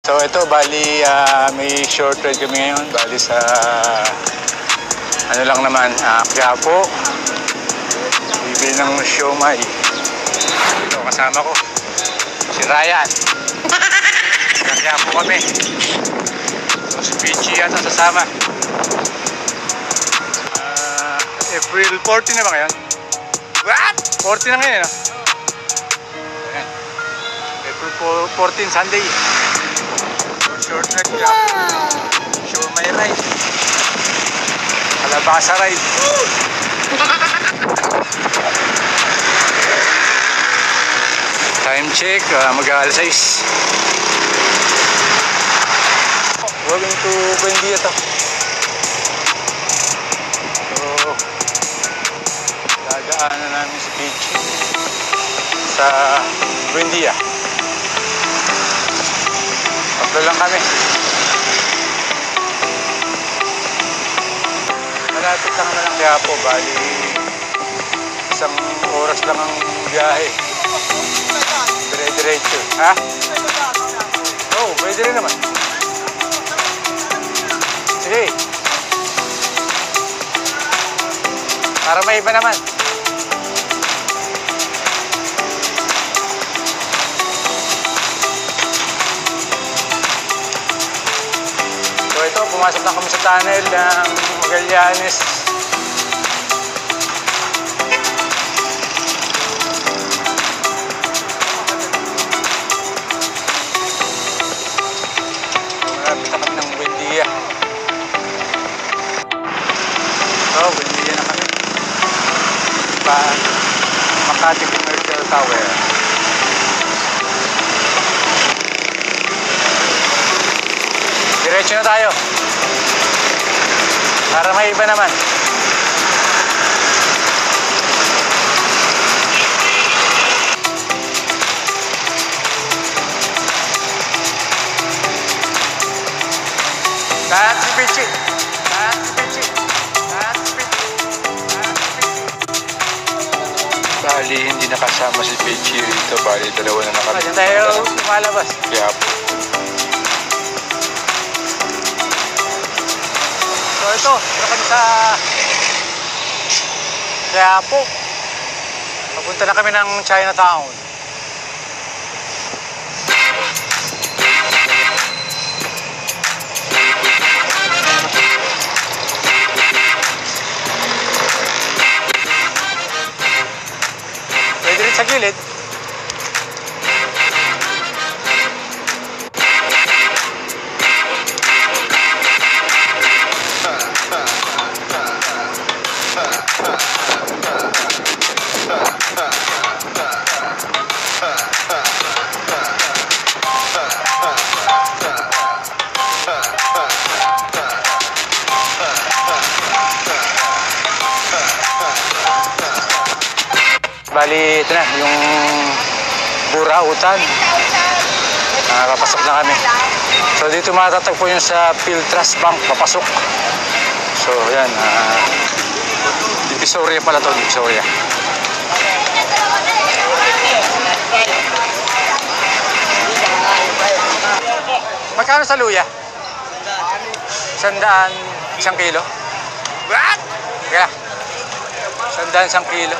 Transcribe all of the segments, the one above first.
So ito, bali may short ride kami ngayon. Bali sa ano lang naman, Quiapo. Bibili ng siomai. Ito, kasama ko. Si Ryan. Sa Quiapo kami. So si Pichi yata sasama. April 14 na ba ngayon? What? 14 na ngayon, no? Ayan. April 14, Sunday. Short ride ka. Siomai ride. Kalabasa ride. Time check, mag-aalas 6. Going to Buendia to. So, dadaanan namin si Pichi sa Buendia. Tatlo lang kami. Malapit lang naman ang Quiapo, bali isang oras lang ang biyahe. Dire-diretso. Ha? Oo, pwede rin naman. Sige. Para may iba naman. So ito, pumasok na kami sa tunnel ng Magallanes. Malapit na kami ng Buendia. So, Buendia na kami. Makati Commercial Tower. Diretso na tayo. Para may iba naman. Lahat si Pichi. Lahat si Pichi. Lahat si Pichi. Lahat si Pichi. Bali, hindi nakasama si Pichi rito. Bali, dalawa na kami. Diyan tayo lumalabas. Kaya po. So ito, kami sa Quiapo. Papunta na kami ng Chinatown. Pwede rin sa gilid. Bali, ito na, yung Burautan. Papasok na kami. So, dito matatagpo yun sa Philtrust Bank, papasok. So, yan. Divisoria pala to, Divisoria. Magkano sa luya? 100, 1 kilo? What? Kaya, 100, 1 kilo.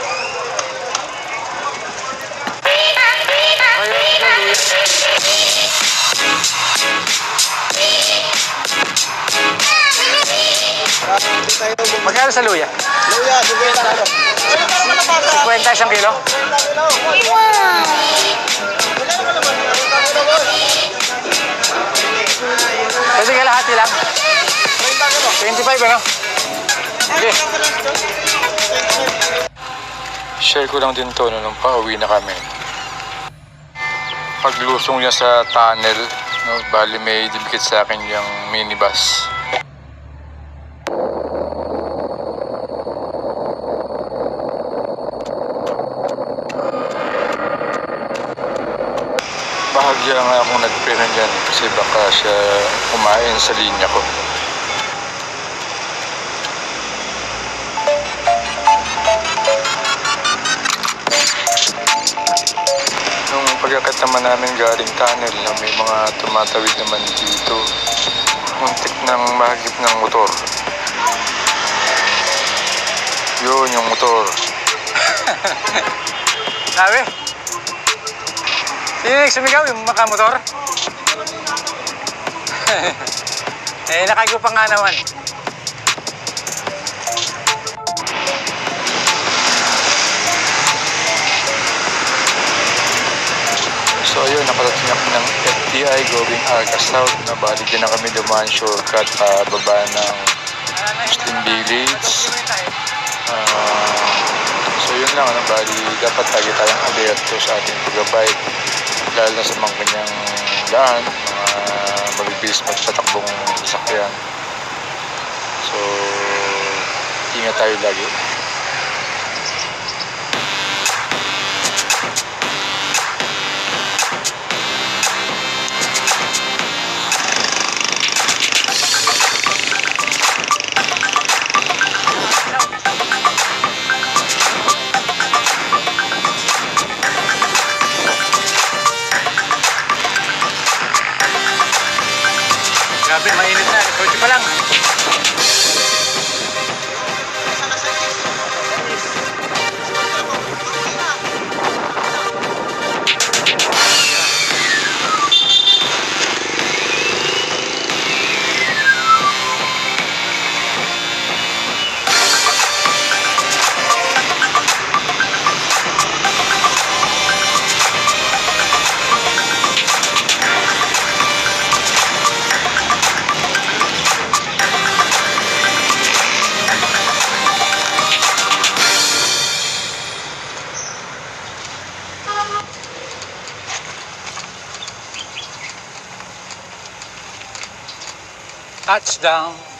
Magkano sa luya? Luya, 50 isang kilo? Pwede ka lahati lang? 25 ano? Okay. Share ko lang din to nung pauwi na kami. Paglusong niya sa tunnel, no, bali may dibikit sa akin yung minibus. Bahagya nga akong nagpera dyan kasi baka siya kumain sa linya ko. Nung pag-akit naman namin galing tunnel na may mga tumatawid naman dito. Muntik nang mahagip ng motor. Yun, yung motor. Sabi? Sino yung sumigaw? Yung makamotor? Nakago pa nga naman. So ayun, nakarating ako ng FTI going Arca South. Nabali din na kami dumaan shortcut baba ng Austin Village. So yun lang, bali dapat lagi tayong alerto sa ating pag-bike, lalo na sa mga kanyang daan, mga mabibilis magpatakbong sasakyan. So ingat tayo lagi. Grabe, mainit na. Kotse pa lang. Touchdown.